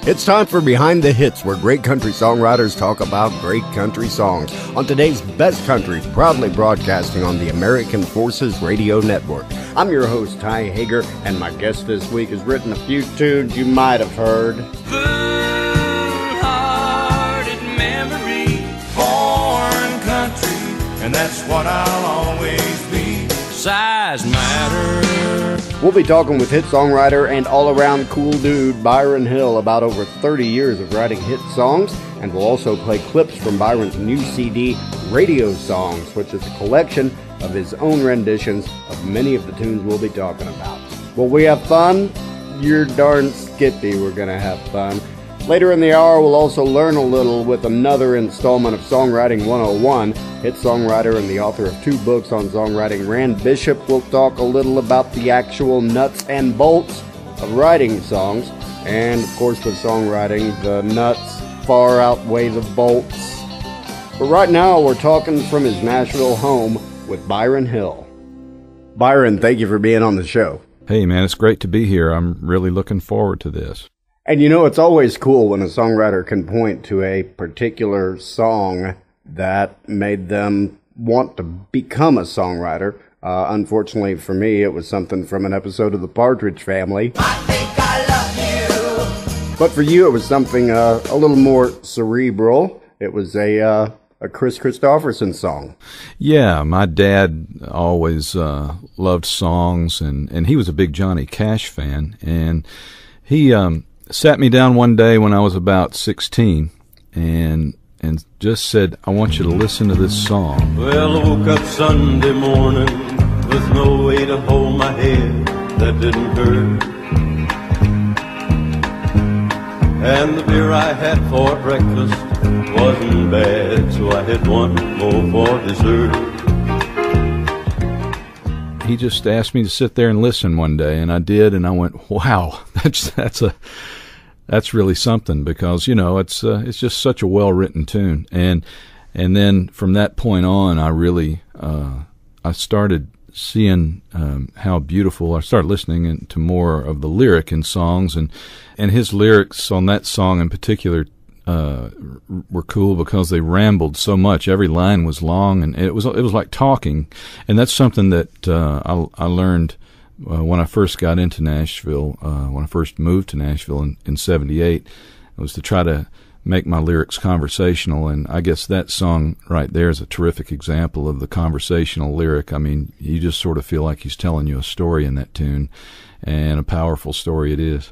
It's time for Behind the Hits, where great country songwriters talk about great country songs. On today's Best Country, proudly broadcasting on the American Forces Radio Network. I'm your host, Ty Hager, and my guest this week has written a few tunes you might have heard. Full-hearted memory, born country, and that's what I'll always be. Size matters. We'll be talking with hit songwriter and all-around cool dude Byron Hill about over 30 years of writing hit songs, and we'll also play clips from Byron's new CD, Radio Songs, which is a collection of his own renditions of many of the tunes we'll be talking about. Will we have fun? You're darn skippy we're going to have fun. Later in the hour, we'll also learn a little with another installment of Songwriting 101. Hit songwriter and the author of 2 books on songwriting, Rand Bishop, will talk a little about the actual nuts and bolts of writing songs. And, of course, with songwriting, the nuts far outweigh the bolts. But right now, we're talking from his Nashville home with Byron Hill. Byron, thank you for being on the show. Hey, man, it's great to be here. I'm really looking forward to this. And you know, it's always cool when a songwriter can point to a particular song that made them want to become a songwriter. Unfortunately for me, it was something from an episode of The Partridge Family. I think I love you. But for you, it was something a little more cerebral. It was a Chris Christopherson song. Yeah, my dad always loved songs, and he was a big Johnny Cash fan. And he sat me down one day when I was about 16 and just said, I want you to listen to this song. Well, I woke up Sunday morning with no way to hold my head that didn't hurt. And the beer I had for breakfast wasn't bad, so I had one more for dessert. He just asked me to sit there and listen one day, and I did, and I went, wow, that's really something, because, you know, it's just such a well-written tune. And then from that point on, I really, I started seeing how beautiful, I started listening to more of the lyric in songs, and his lyrics on that song in particular were cool because they rambled so much. Every line was long, and it was like talking. And that's something that I learned when I first got into Nashville, when I first moved to Nashville in 78, was to try to make my lyrics conversational. And I guess that song right there is a terrific example of the conversational lyric. I mean, you just sort of feel like he's telling you a story in that tune, and a powerful story it is.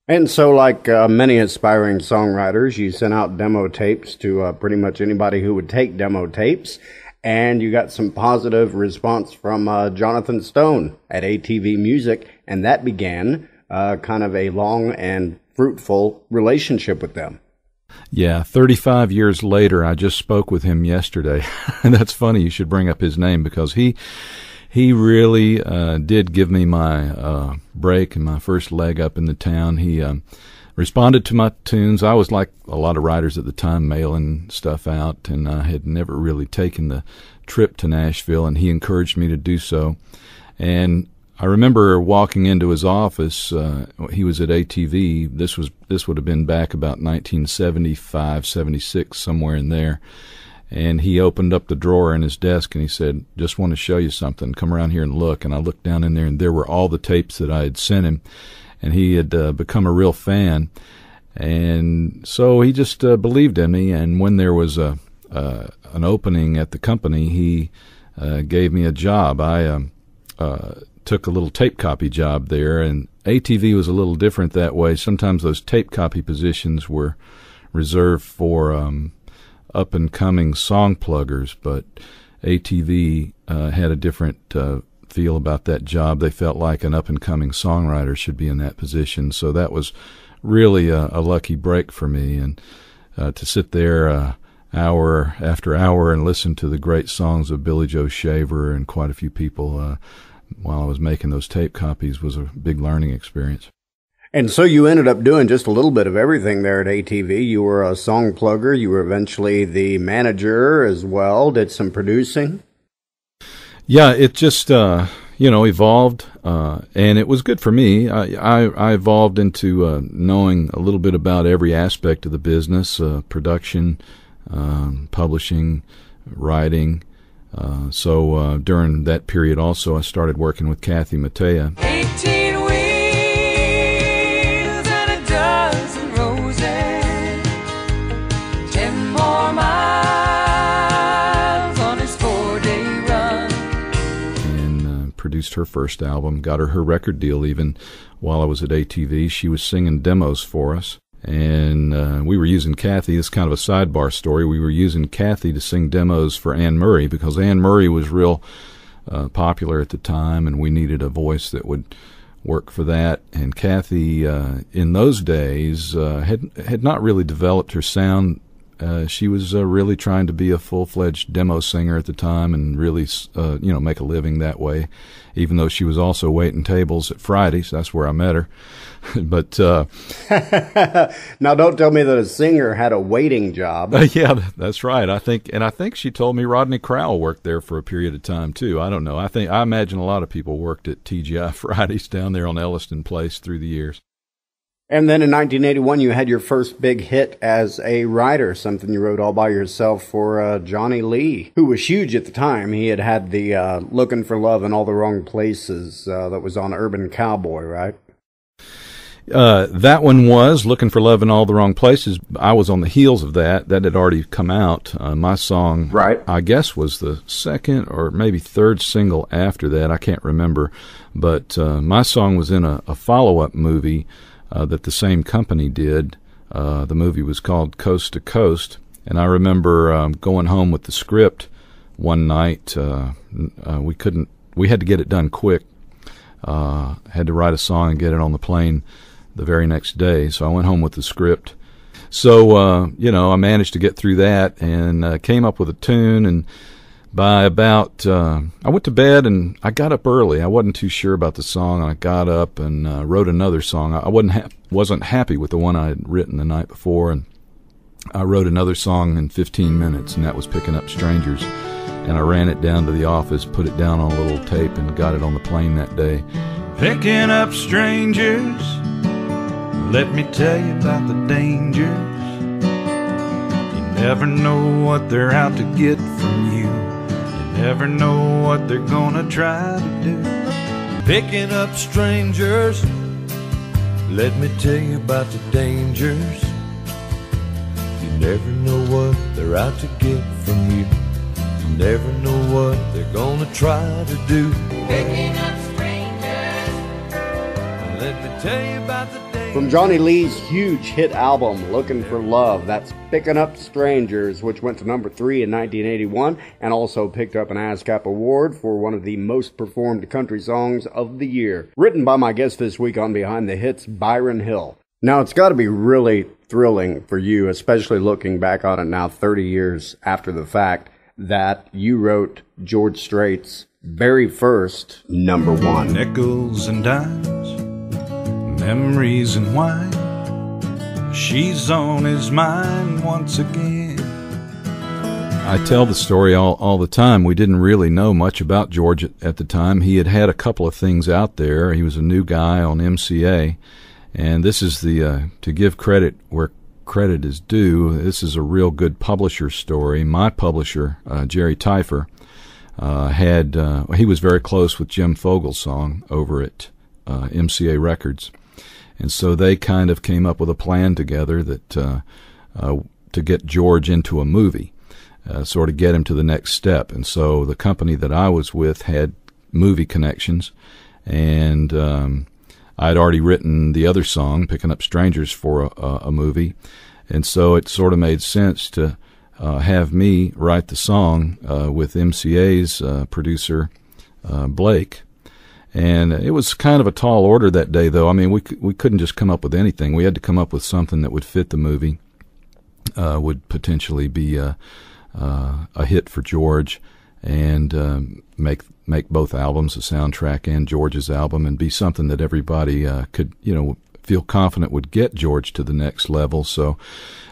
And so, like many aspiring songwriters, you sent out demo tapes to pretty much anybody who would take demo tapes. And you got some positive response from Jonathan Stone at ATV Music, and that began kind of a long and fruitful relationship with them. Yeah, 35 years later, I just spoke with him yesterday. And that's funny you should bring up his name, because he really did give me my break and my first leg up in the town. He responded to my tunes. I was like a lot of writers at the time, mailing stuff out, and I had never really taken the trip to Nashville, and he encouraged me to do so. And I remember walking into his office. He was at ATV. This would have been back about 1975, 76, somewhere in there. And he opened up the drawer in his desk, and he said, just want to show you something. Come around here and look. And I looked down in there, and there were all the tapes that I had sent him. And he had become a real fan. And so he just believed in me. And when there was an opening at the company, he gave me a job. I took a little tape copy job there, and ATV was a little different that way. Sometimes those tape copy positions were reserved for up-and-coming song pluggers, but ATV had a different feel about that job. They felt like an up-and-coming songwriter should be in that position, so that was really a lucky break for me. And to sit there hour after hour and listen to the great songs of Billy Joe Shaver and quite a few people while I was making those tape copies was a big learning experience. And so you ended up doing just a little bit of everything there at ATV. You were a song plugger. You were eventually the manager as well, did some producing. Yeah, it just, evolved, and it was good for me. I evolved into knowing a little bit about every aspect of the business, production, publishing, writing. So during that period also, I started working with Kathy Mattea. 18 wheels and a dozen roses, 10 more miles on his 4-day run. And produced her first album, got her record deal even while I was at ATV. She was singing demos for us. And we were using Kathy. This is kind of a sidebar story. We were using Kathy to sing demos for Anne Murray because Anne Murray was real popular at the time, and we needed a voice that would work for that. And Kathy, in those days, had not really developed her sound. She was really trying to be a full-fledged demo singer at the time and really, make a living that way, even though she was also waiting tables at Fridays. That's where I met her. But now don't tell me that a singer had a waiting job. Yeah, that's right. I think she told me Rodney Crowell worked there for a period of time too. I don't know. I imagine a lot of people worked at TGI Fridays down there on Elliston Place through the years. And then in 1981, you had your first big hit as a writer, something you wrote all by yourself for Johnny Lee, who was huge at the time. He had the Looking for Love in All the Wrong Places that was on Urban Cowboy, right? That one was Looking for Love in All the Wrong Places. I was on the heels of that. That had already come out. My song, right, I guess, was the second or maybe third single after that. I can't remember. But my song was in a follow-up movie that the same company did. The movie was called Coast to Coast. And I remember going home with the script one night. We had to get it done quick. Had to write a song and get it on the plane the very next day, so I went home with the script. So, I managed to get through that and came up with a tune, and by about, I went to bed and I got up early. I wasn't too sure about the song, and I got up and wrote another song. I wasn't happy with the one I had written the night before, and I wrote another song in 15 minutes, and that was Picking Up Strangers. And I ran it down to the office, put it down on a little tape, and got it on the plane that day. Picking up strangers, let me tell you about the dangers. You never know what they're out to get from you. You never know what they're gonna try to do. Picking up strangers, let me tell you about the dangers. You never know what they're out to get from you. You never know what they're gonna try to do. Picking up strangers, let me tell you about the day. From Johnny Lee's huge hit album, Looking for Love, that's Picking Up Strangers, which went to number 3 in 1981 and also picked up an ASCAP award for one of the most performed country songs of the year. Written by my guest this week on Behind the Hits, Byron Hill. Now, it's got to be really thrilling for you, especially looking back on it now 30 years after the fact, that you wrote George Strait's very first number one. Nickels and dimes, memories and wine, she's on his mind once again. I tell the story all the time. We didn't really know much about George at the time. He had a couple of things out there. He was a new guy on MCA, and this is to give credit where credit is due, this is a real good publisher story. My publisher, Jerry Teifer, he was very close with Jim Fogelsong over at MCA Records, and so they kind of came up with a plan together that to get George into a movie, sort of get him to the next step. And so the company that I was with had movie connections, and I'd already written the other song, Picking Up Strangers, for a movie, and so it sort of made sense to have me write the song with MCA's producer, Blake. And it was kind of a tall order that day, though. I mean, we couldn't just come up with anything. We had to come up with something that would fit the movie, would potentially be a hit for George, and make both albums, the soundtrack and George's album, and be something that everybody could, feel confident would get George to the next level. So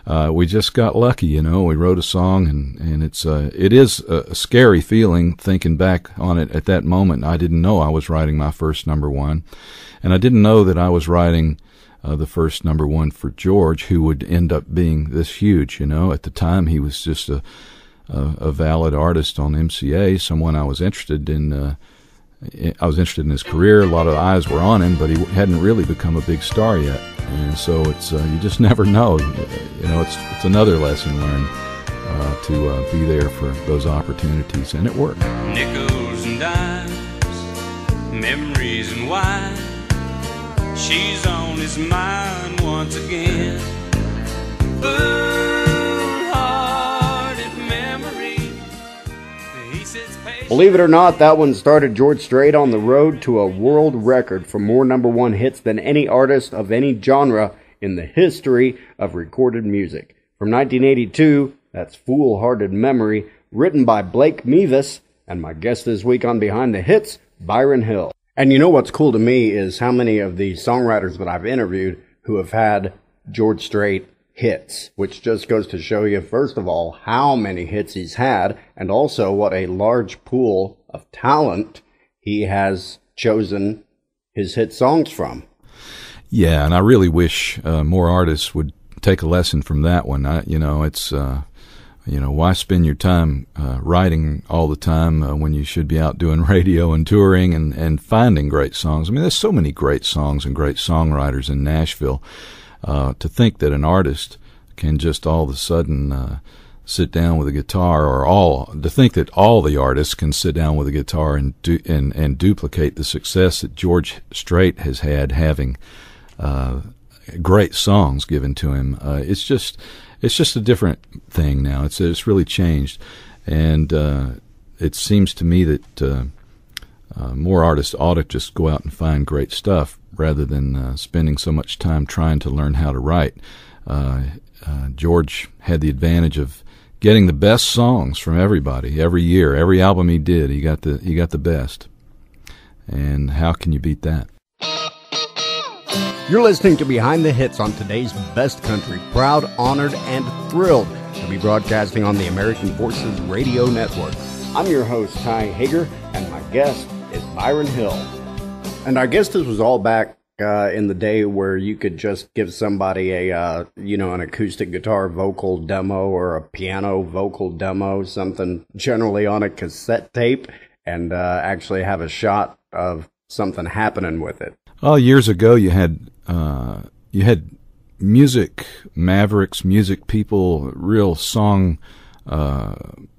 we just got lucky, you know. We wrote a song, and it is a scary feeling thinking back on it at that moment. I didn't know I was writing my first number one, and I didn't know that I was writing the first number one for George, who would end up being this huge, you know. At the time, he was just a valid artist on MCA, someone I was interested in. I was interested in his career. A lot of eyes were on him, but he hadn't really become a big star yet. And so it's you just never know. You know, it's another lesson learned to be there for those opportunities, and it worked. Nickels and dimes, memories and wine. She's on his mind once again. Full-hearted memory. He sits patient. Believe it or not, that one started George Strait on the road to a world record for more number one hits than any artist of any genre in the history of recorded music. From 1982, that's Fool-Hearted Memory, written by Blake Mevis, and my guest this week on Behind the Hits, Byron Hill. And you know what's cool to me is how many of the songwriters that I've interviewed who have had George Strait hits, which just goes to show you, first of all, how many hits he's had, and also what a large pool of talent he has chosen his hit songs from. Yeah, and I really wish more artists would take a lesson from that one. It's why spend your time writing all the time when you should be out doing radio and touring and finding great songs? I mean, there's so many great songs and great songwriters in Nashville. To think that an artist can just all of a sudden sit down with a guitar, to think that all the artists can sit down with a guitar and duplicate the success that George Strait has had having great songs given to him. It's just a different thing now. It's really changed, and it seems to me that more artists ought to just go out and find great stuff rather than spending so much time trying to learn how to write. George had the advantage of getting the best songs from everybody every year. Every album he did, he got the best. And how can you beat that? You're listening to Behind the Hits on today's Best Country. Proud, honored, and thrilled to be broadcasting on the American Forces Radio Network. I'm your host, Ty Hager, and my guest is Byron Hill. And I guess this was all back in the day where you could just give somebody an acoustic guitar vocal demo or a piano vocal demo, something generally on a cassette tape, and actually have a shot of something happening with it. Well, years ago, you had music mavericks, music people, real song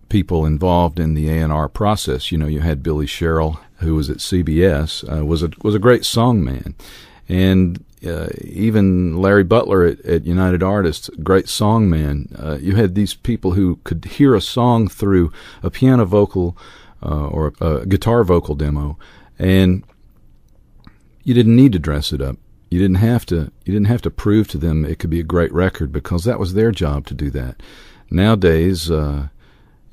people involved in the A&R process. You know, you had Billy Sherrill, who was at CBS, was a great song man, and even Larry Butler at United Artists, great song man. You had these people who could hear a song through a piano vocal or a guitar vocal demo, and you didn't need to dress it up. You didn't have to prove to them it could be a great record, because that was their job to do that. Nowadays,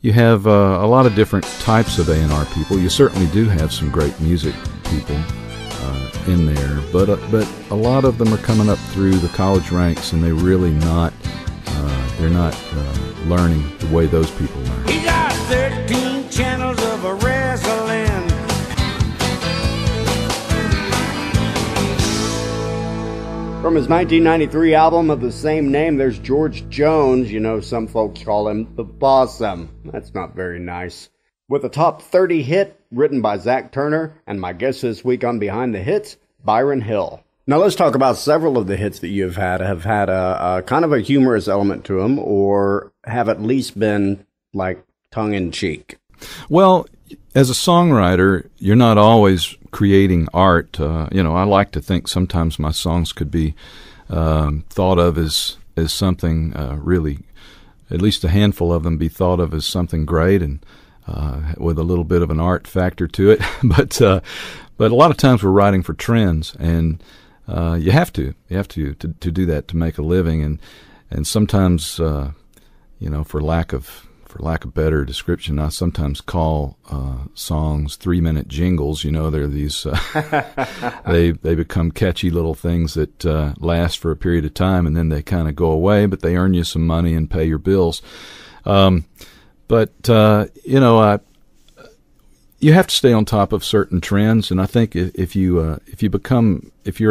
you have a lot of different types of A&R people. You certainly do have some great music people in there, but a lot of them are coming up through the college ranks, and they're really not learning the way those people learn. He got 13 channels of a wrestling. From his 1993 album of the same name, there's George Jones. You know, some folks call him the Bossum. That's not very nice. With a top 30 hit written by Zach Turner, and my guest this week on Behind the Hits, Byron Hill. Now let's talk about several of the hits that you've had a kind of a humorous element to them, or have at least been like tongue-in-cheek. Well, as a songwriter, you're not always creating art. I like to think sometimes my songs could be thought of as something really, at least a handful of them be thought of as something great and with a little bit of an art factor to it. But a lot of times we're writing for trends, and you have to do that to make a living, and sometimes for lack of for lack of better description, I sometimes call songs 3-minute jingles. You know, they're these, they become catchy little things that last for a period of time, and then they kind of go away, but they earn you some money and pay your bills. You have to stay on top of certain trends, and I think if you're a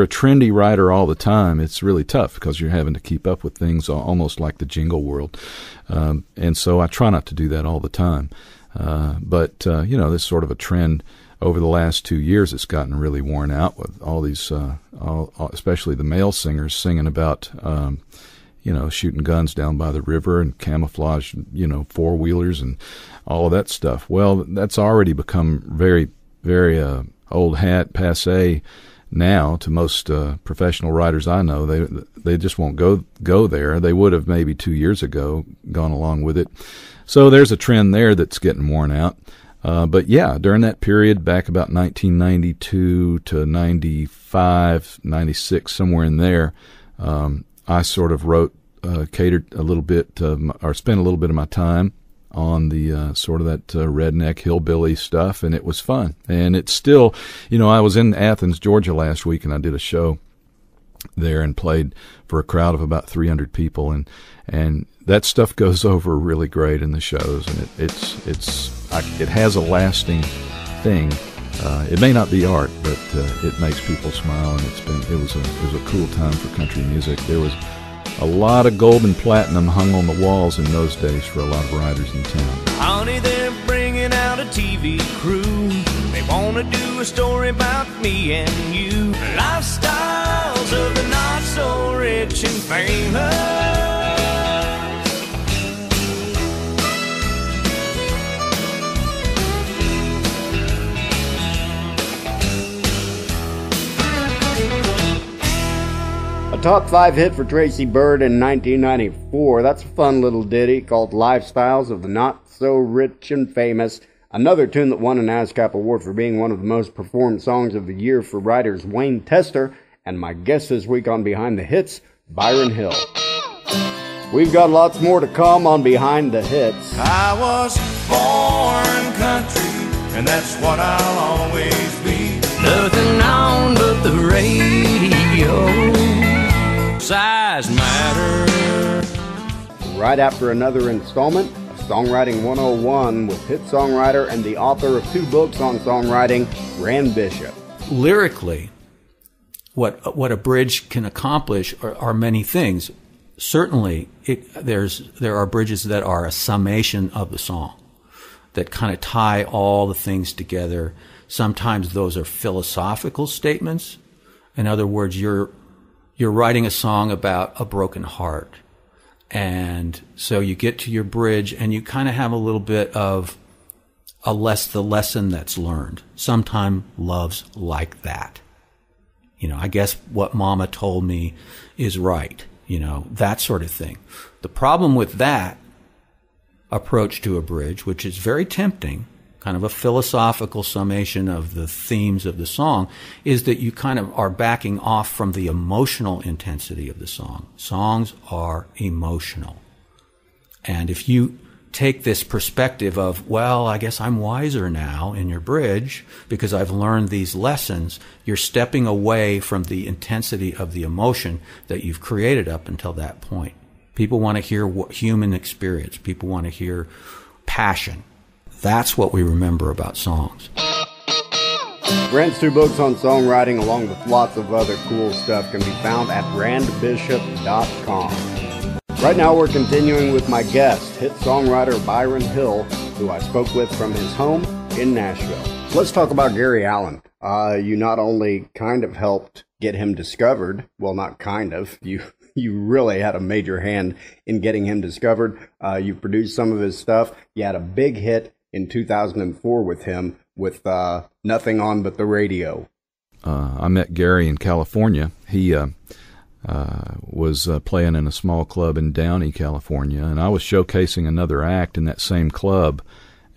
trendy writer all the time, it's really tough because you're having to keep up with things almost like the jingle world. And so I try not to do that all the time. But this sort of a trend over the last 2 years, it's gotten really worn out with all these, especially the male singers singing about, shooting guns down by the river and camouflage, four-wheelers and all of that stuff. Well, that's already become very, very old hat, passé now to most professional writers I know. They just won't go there. They would have maybe 2 years ago gone along with it. So there's a trend there that's getting worn out. But yeah, during that period, back about 1992 to 95, 96, somewhere in there, I sort of catered a little bit, or spent a little bit of my time on the sort of that redneck hillbilly stuff, and it was fun. And it's still, I was in Athens, Georgia last week, and I did a show there and played for a crowd of about 300 people, and that stuff goes over really great in the shows, and it has a lasting thing. It may not be art, but it makes people smile, and it was a cool time for country music. There was a lot of gold and platinum hung on the walls in those days for a lot of writers in town. Honey, they're bringing out a TV crew. They want to do a story about me and you. Lifestyles of the not so rich and famous. A top 5 hit for Tracy Byrd in 1994. That's a fun little ditty called Lifestyles of the Not So Rich and Famous. Another tune that won an ASCAP award for being one of the most performed songs of the year for writers Wayne Tester. And my guest this week on Behind the Hits, Byron Hill. We've got lots more to come on Behind the Hits. I was born country, and that's what I'll always be. Nothing on but the radio. Size matter. Right after another installment of Songwriting 101 with hit songwriter and the author of 2 books on songwriting, Rand Bishop. Lyrically, what a bridge can accomplish are many things. Certainly, there are bridges that are a summation of the song, that kind of tie all the things together. Sometimes those are philosophical statements. In other words, you're writing a song about a broken heart. And so you get to your bridge and you kind of have a little bit of the lesson that's learned. Sometimes love's like that. I guess what mama told me is right. That sort of thing. The problem with that approach to a bridge, which is very tempting, kind of a philosophical summation of the themes of the song, is that you kind of are backing off from the emotional intensity of the song. Songs are emotional. And if you take this perspective of, well, I guess I'm wiser now in your bridge because I've learned these lessons, you're stepping away from the intensity of the emotion that you've created up until that point. People want to hear human experience. People want to hear passion. That's what we remember about songs. Rand's 2 books on songwriting, along with lots of other cool stuff, can be found at randbishop.com. Right now we're continuing with my guest, hit songwriter Byron Hill, who I spoke with from his home in Nashville. Let's talk about Gary Allan. You not only kind of helped get him discovered, well, not kind of, you really had a major hand in getting him discovered. You produced some of his stuff. You had a big hit in 2004 with him with Nothing On But the Radio. I met Gary in California. He was playing in a small club in Downey, California, and I was showcasing another act in that same club,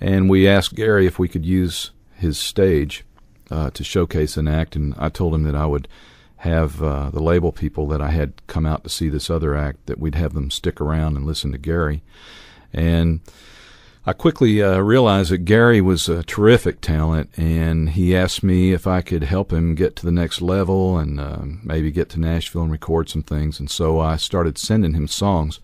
and we asked Gary if we could use his stage to showcase an act, and I told him that I would have the label people that I had come out to see this other act, that we'd have them stick around and listen to Gary. And I quickly realized that Gary was a terrific talent, and he asked me if I could help him get to the next level and maybe get to Nashville and record some things. And so I started sending him songs,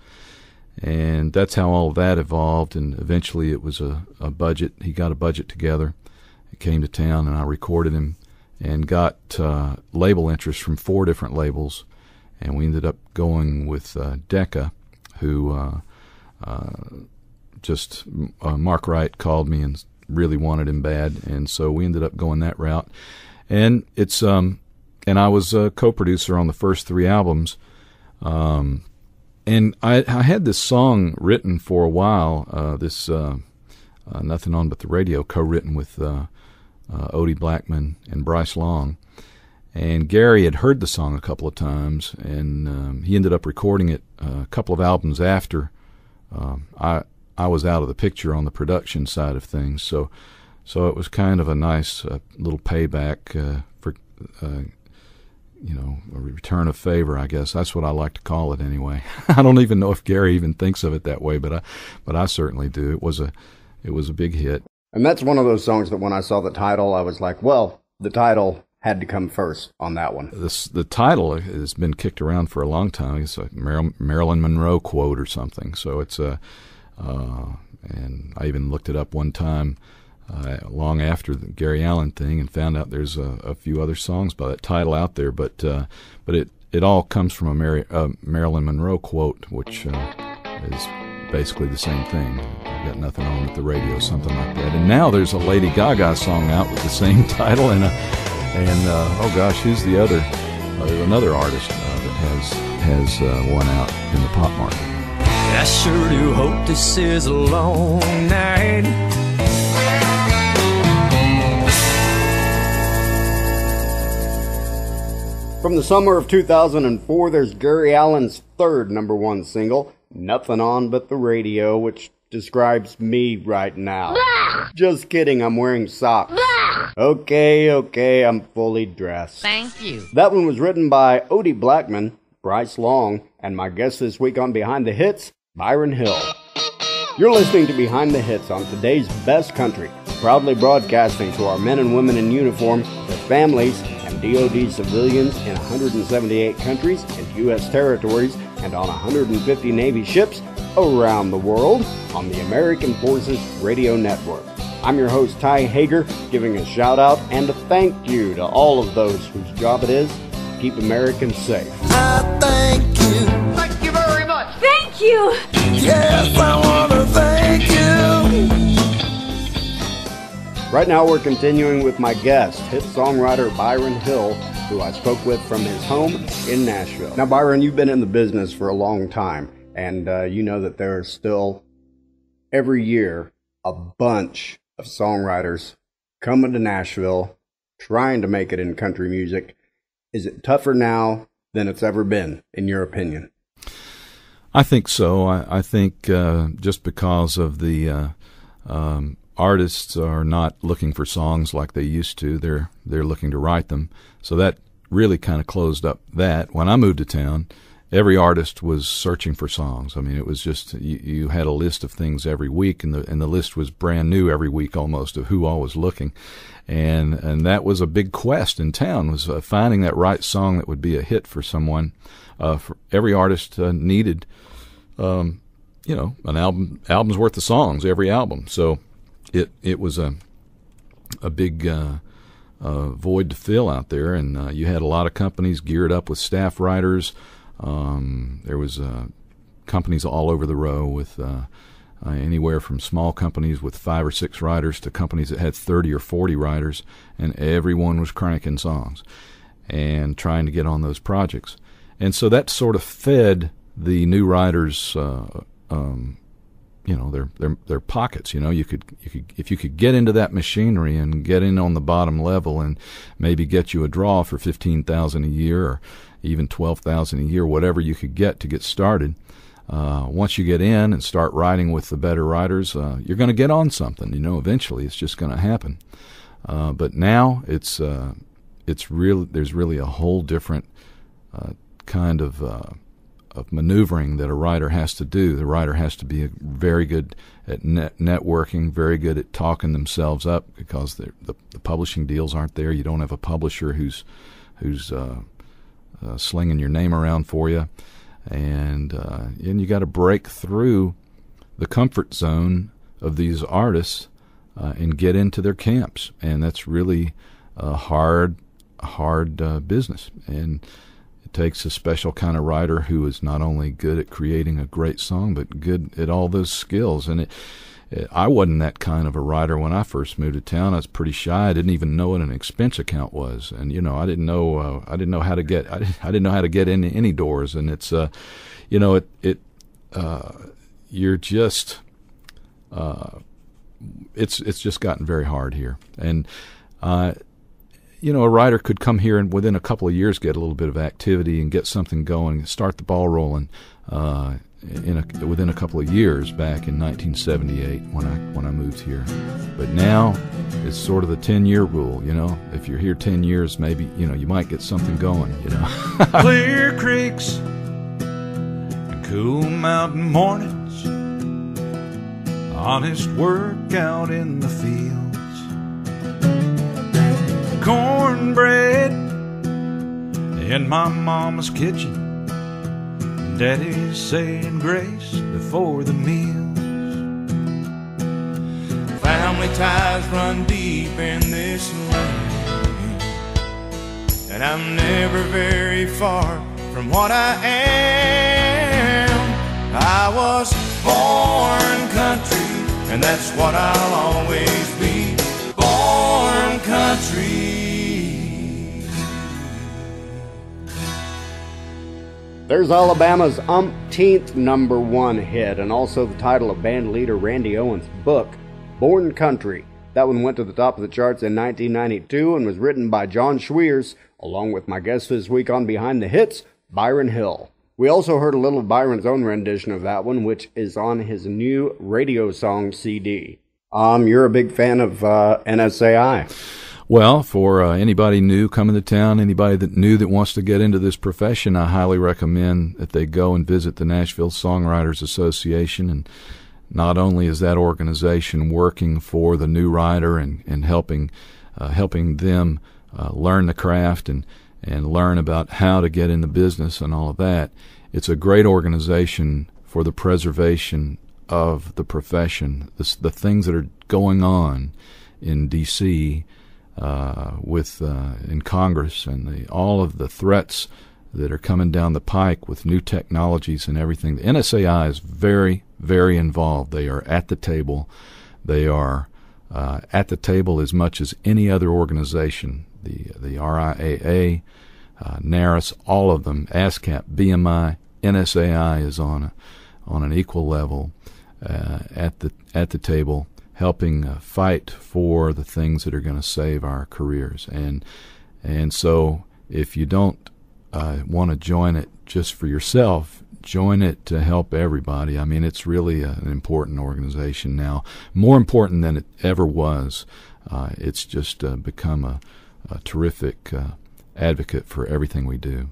and that's how all of that evolved. And eventually it was a budget. He got a budget together. He came to town, and I recorded him and got label interest from 4 different labels. And we ended up going with Decca, who Mark Wright called me and really wanted him bad, and so we ended up going that route. And it's and I was a co-producer on the first 3 albums. And I had this song written for a while. This Nothing On But the Radio, co-written with Odie Blackman and Bryce Long. And Gary had heard the song a couple of times, and he ended up recording it a couple of albums after I was out of the picture on the production side of things. So it was kind of a nice little payback for a return of favor, I guess. That's what I like to call it anyway. I don't even know if Gary even thinks of it that way, but I certainly do. It was a big hit. And that's one of those songs that when I saw the title, I was like, well, the title had to come first on that one. The title has been kicked around for a long time. It's a Marilyn Monroe quote or something. So it's and I even looked it up one time long after the Gary Allen thing and found out there's a few other songs by that title out there. But it all comes from a Marilyn Monroe quote, which is basically the same thing. I've got nothing on with the radio, something like that. And now there's a Lady Gaga song out with the same title, and oh gosh, who's the other? There's another artist that has one out in the pop market. I sure do hope this is a long night. From the summer of 2004, there's Gary Allen's 3rd #1 single, Nothing On But the Radio, which describes me right now. Bah! Just kidding, I'm wearing socks. Bah! Okay, I'm fully dressed. Thank you. That one was written by Odie Blackman, Bryce Long, and my guest this week on Behind the Hits, Byron Hill. You're listening to Behind the Hits on today's best country, proudly broadcasting to our men and women in uniform, their families, and DoD civilians in 178 countries and U.S. territories and on 150 Navy ships around the world on the American Forces Radio Network. I'm your host, Ty Hager, giving a shout out and a thank you to all of those whose job it is to keep Americans safe. I thank you. Thank you very much. Thank you. Yes, I want to thank you. Right now we're continuing with my guest, hit songwriter Byron Hill, who I spoke with from his home in Nashville. Now, Byron, you've been in the business for a long time, and you know that there are still, every year, a bunch of songwriters coming to Nashville, trying to make it in country music. Is it tougher now than it's ever been, in your opinion? I think so. I think just because of the artists are not looking for songs like they used to. They're looking to write them. So that really kind of closed up that. When I moved to town, every artist was searching for songs. I mean, it was just you had a list of things every week, and the list was brand new every week almost of who all was looking, and that was a big quest in town, was finding that right song that would be a hit for someone. For every artist needed, an album's worth of songs every album. So it was a big void to fill out there, and you had a lot of companies geared up with staff writers. There was companies all over the row with anywhere from small companies with 5 or 6 writers to companies that had 30 or 40 writers, and everyone was cranking songs and trying to get on those projects. And so that sort of fed the new writers their pockets. You could if you could get into that machinery and get in on the bottom level and maybe get you a draw for $15,000 a year or even $12,000 a year, whatever you could get to get started. Once you get in and start writing with the better writers, you're going to get on something. Eventually it's just going to happen. But now it's real. There's really a whole different kind of of maneuvering that a writer has to do. The writer has to be very good at networking, very good at talking themselves up, because the publishing deals aren't there. You don't have a publisher who's slinging your name around for you, and you got to break through the comfort zone of these artists and get into their camps, and that's really a hard business. And it takes a special kind of writer who is not only good at creating a great song, but good at all those skills. And I wasn't that kind of a writer when I first moved to town. I was pretty shy. I didn't even know what an expense account was, and I didn't know how to get in any doors. And it's you're just it's just gotten very hard here. And a writer could come here and within a couple of years get a little bit of activity and get something going, start the ball rolling within a couple of years back in 1978 when I moved here. But now it's sort of the 10-year rule. If you're here 10 years, maybe you might get something going. Clear creeks and cool mountain mornings, honest work out in the fields, cornbread in my mama's kitchen, Daddy's saying grace before the meals. Family ties run deep in this land, and I'm never very far from what I am. I was born country, and that's what I'll always be, born country. There's Alabama's umpteenth #1 hit, and also the title of band leader Randy Owens' book, Born Country. That one went to the top of the charts in 1992 and was written by John Schwiers, along with my guest this week on Behind the Hits, Byron Hill. We also heard a little of Byron's own rendition of that one, which is on his new radio song CD. You're a big fan of NSAI. Well, for anybody new coming to town, anybody that wants to get into this profession, I highly recommend that they go and visit the Nashville Songwriters Association. And not only is that organization working for the new writer and helping them learn the craft and learn about how to get in the business and all of that, it's a great organization for the preservation of the profession, the things that are going on in D.C., in Congress, and all of the threats that are coming down the pike with new technologies and everything. The NSAI is very, very involved. They are at the table. They are at the table as much as any other organization. The RIAA, NARIS, all of them, ASCAP, BMI, NSAI is on an equal level at the table, helping fight for the things that are going to save our careers. And so if you don't want to join it just for yourself, join it to help everybody. I mean, it's really an important organization now, more important than it ever was. It's just become a terrific advocate for everything we do.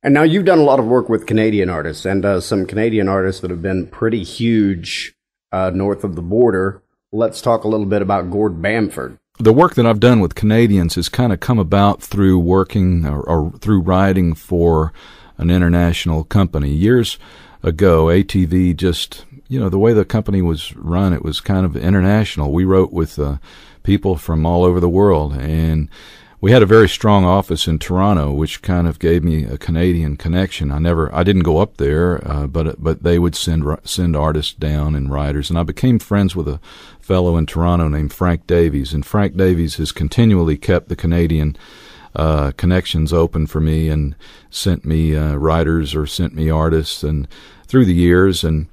And now you've done a lot of work with Canadian artists, and some Canadian artists that have been pretty huge north of the border. Let's talk a little bit about Gord Bamford. The work that I've done with Canadians has kind of come about through working or through writing for an international company. Years ago, ATV just, the way the company was run, it was kind of international. We wrote with people from all over the world, and we had a very strong office in Toronto, which kind of gave me a Canadian connection. I didn't go up there, but they would send artists down and writers, and I became friends with a fellow in Toronto named Frank Davies, and Frank Davies has continually kept the Canadian connections open for me and sent me writers or sent me artists, and through the years, and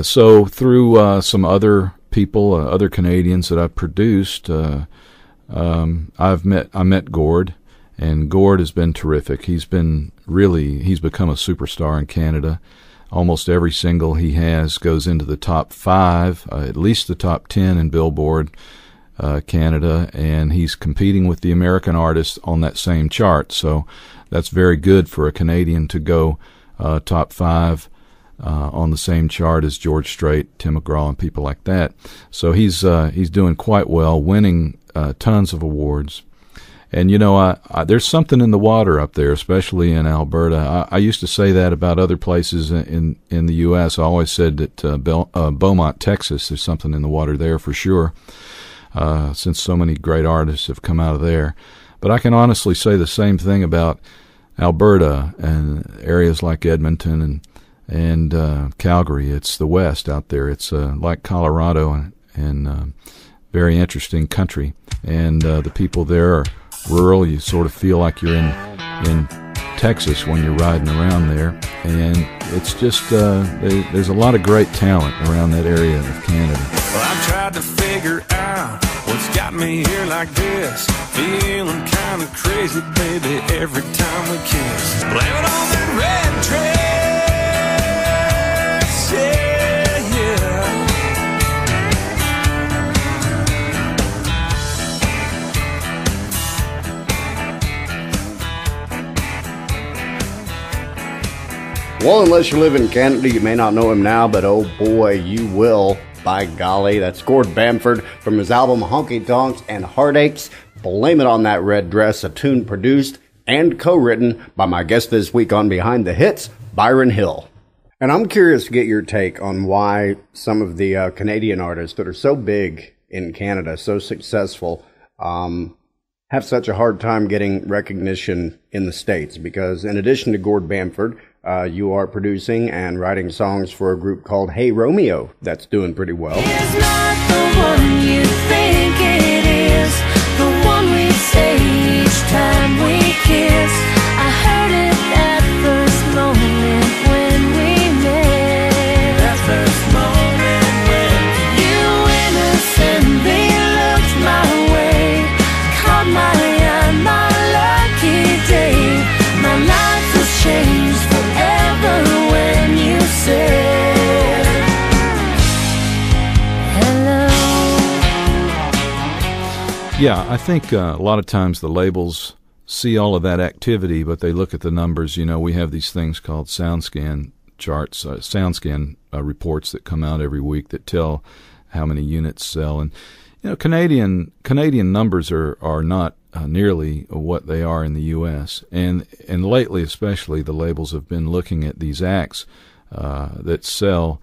so through some other people, other Canadians that I've produced. I met Gord, and Gord has been terrific. He's become a superstar in Canada. Almost every single he has goes into the top 5, at least the top 10 in Billboard Canada, and he's competing with the American artists on that same chart. So that's very good for a Canadian to go top 5 on the same chart as George Strait, Tim McGraw, and people like that. So he's doing quite well, winning tons of awards. And, you know, there's something in the water up there, especially in Alberta. I used to say that about other places in the U.S. I always said that Beaumont, Texas, there's something in the water there for sure, since so many great artists have come out of there. But I can honestly say the same thing about Alberta and areas like Edmonton and Calgary. It's the West out there. It's like Colorado and very interesting country. And the people there are rural. You sort of feel like you're in Texas when you're riding around there, and it's just there's a lot of great talent around that area of Canada. Well, I've tried to figure out what's got me here like this, feeling kind of crazy, baby, every time we kiss. Blame it on that red dress, yeah, yeah. Well, unless you live in Canada, you may not know him now, but oh boy, you will. By golly, that's Gord Bamford from his album Honky Tonks and Heartaches. Blame It on That Red Dress, a tune produced and co-written by my guest this week on Behind the Hits, Byron Hill. And I'm curious to get your take on why some of the Canadian artists that are so big in Canada, so successful, have such a hard time getting recognition in the States. Because in addition to Gord Bamford, you are producing and writing songs for a group called Hey Romeo that's doing pretty well. It's not the one you think it is, the one we say each time we kiss. I heard it that first moment when we met. That first moment when you innocently looked my way, caught my eye, my lucky day. My life was changed forever when you said hello. Yeah, I think a lot of times the labels see all of that activity, but they look at the numbers. You know, we have these things called SoundScan charts, SoundScan reports that come out every week that tell how many units sell. And, you know, Canadian numbers are not nearly what they are in the U.S. And lately especially, the labels have been looking at these acts that sell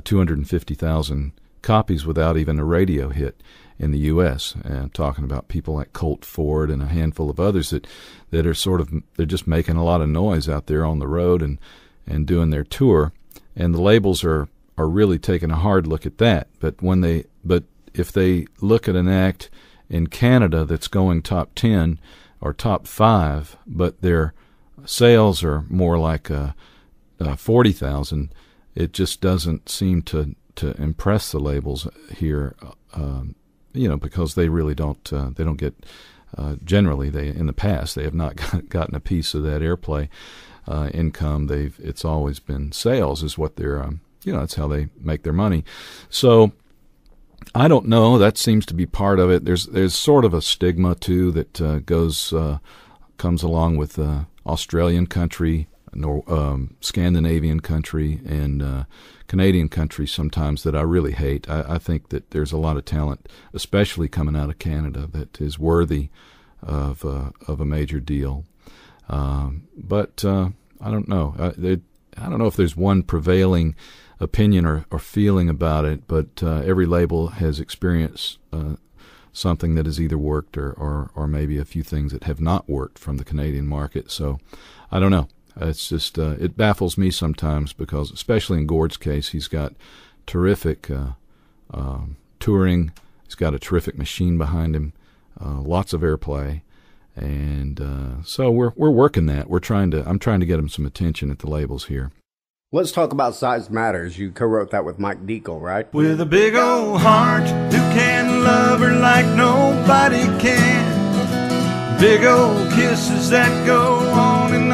250,000 copies without even a radio hit in the U.S. And I'm talking about people like Colt Ford and a handful of others that are sort of, they're just making a lot of noise out there on the road and doing their tour. And the labels are really taking a hard look at that. But if they look at an act in Canada that's going top 10 or top 5, but their sales are more like 40,000, it just doesn't seem to impress the labels here, because they really don't get, generally, in the past, they have not gotten a piece of that airplay income. It's always been sales is what they're, that's how they make their money. So I don't know. That seems to be part of it. There's sort of a stigma too that comes along with Australian country, Scandinavian country, and Canadian country sometimes that I really hate. I think that there's a lot of talent, especially coming out of Canada, that is worthy of a major deal. But I don't know. I don't know if there's one prevailing opinion or feeling about it, but every label has experienced something that has either worked or maybe a few things that have not worked from the Canadian market. So I don't know. It's just it baffles me sometimes because, especially in Gord's case, he's got terrific touring. He's got a terrific machine behind him, lots of airplay, and so we're working that. I'm trying to get him some attention at the labels here. Let's talk about Size Matters. You co-wrote that with Mike Deacle, right? With a big old heart, who can love her like nobody can? Big old kisses that go on and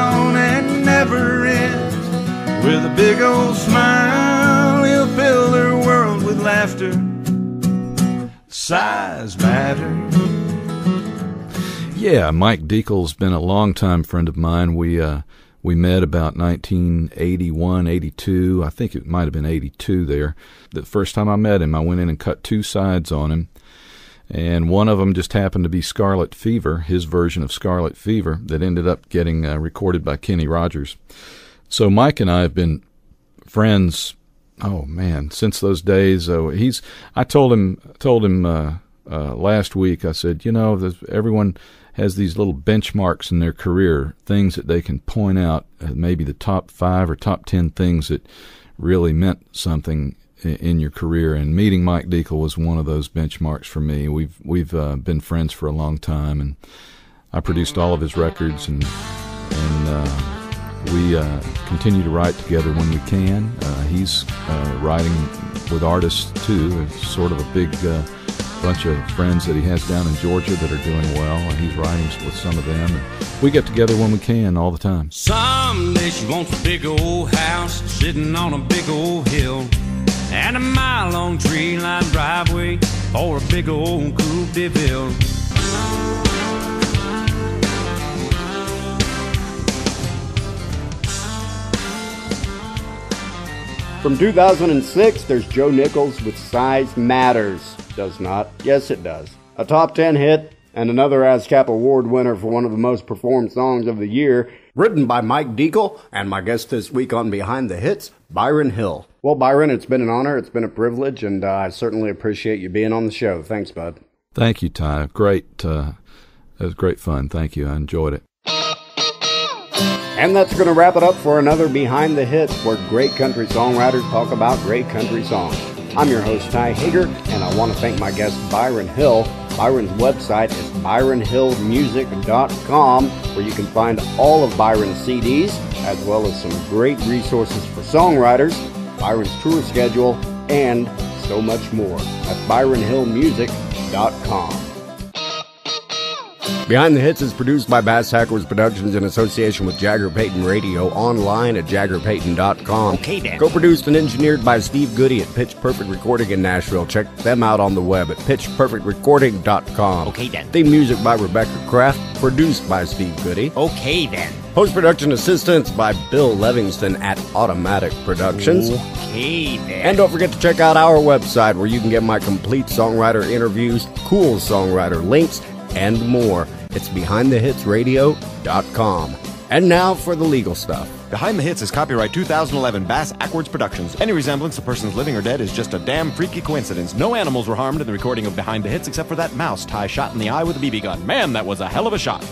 never end. With a big old smile, he'll fill her world with laughter. Size matters. Yeah, Mike Deacle's been a longtime friend of mine. We We met about 1981, 82. I think it might have been 82 there. The first time I met him, I went in and cut 2 sides on him. And one of them just happened to be Scarlet Fever, his version of Scarlet Fever, that ended up getting recorded by Kenny Rogers. So Mike and I have been friends, since those days. I told him last week, I said, everyone has these little benchmarks in their career, things that they can point out, maybe the top 5 or top 10 things that really meant something in your career, and meeting Mike Deacle was one of those benchmarks for me. We've been friends for a long time, and I produced all of his records, and we continue to write together when we can. He's writing with artists too. It's sort of a big bunch of friends that he has down in Georgia that are doing well, and he's writing with some of them. And we get together when we can all the time. Someday she wants a big old house sitting on a big old hill, and a mile-long tree-lined driveway for a big old coupe de ville. From 2006, there's Joe Nichols with Size Matters. Does not? Yes, it does. A top 10 hit and another ASCAP Award winner for one of the most performed songs of the year, written by Mike Deacle, and my guest this week on Behind the Hits, Byron Hill. Well, Byron, it's been an honor, it's been a privilege, and I certainly appreciate you being on the show. Thanks, bud. Thank you, Ty. Great. It was great fun. Thank you. I enjoyed it. And that's going to wrap it up for another Behind the Hits, where great country songwriters talk about great country songs. I'm your host, Ty Hager, and I want to thank my guest, Byron Hill. Byron's website is byronhillmusic.com, where you can find all of Byron's CDs, as well as some great resources for songwriters, Byron's tour schedule, and so much more. That's byronhillmusic.com. Behind the Hits is produced by Bass Hackworth Productions in association with Jagger Payton Radio, online at jaggerpayton.com. Okay, then. Co-produced and engineered by Steve Goody at Pitch Perfect Recording in Nashville. Check them out on the web at pitchperfectrecording.com. Okay, then. Theme music by Rebecca Kraft, produced by Steve Goody. Okay, then. Post-production assistance by Bill Levingston at Automatic Productions. Okay, then. And don't forget to check out our website, where you can get my complete songwriter interviews, cool songwriter links, and more. It's BehindTheHitsRadio.com. And now for the legal stuff. Behind the Hits is copyright 2011 Bass Ackwards Productions. Any resemblance to persons living or dead is just a damn freaky coincidence. No animals were harmed in the recording of Behind the Hits except for that mouse Ty shot in the eye with a BB gun. Man, that was a hell of a shot.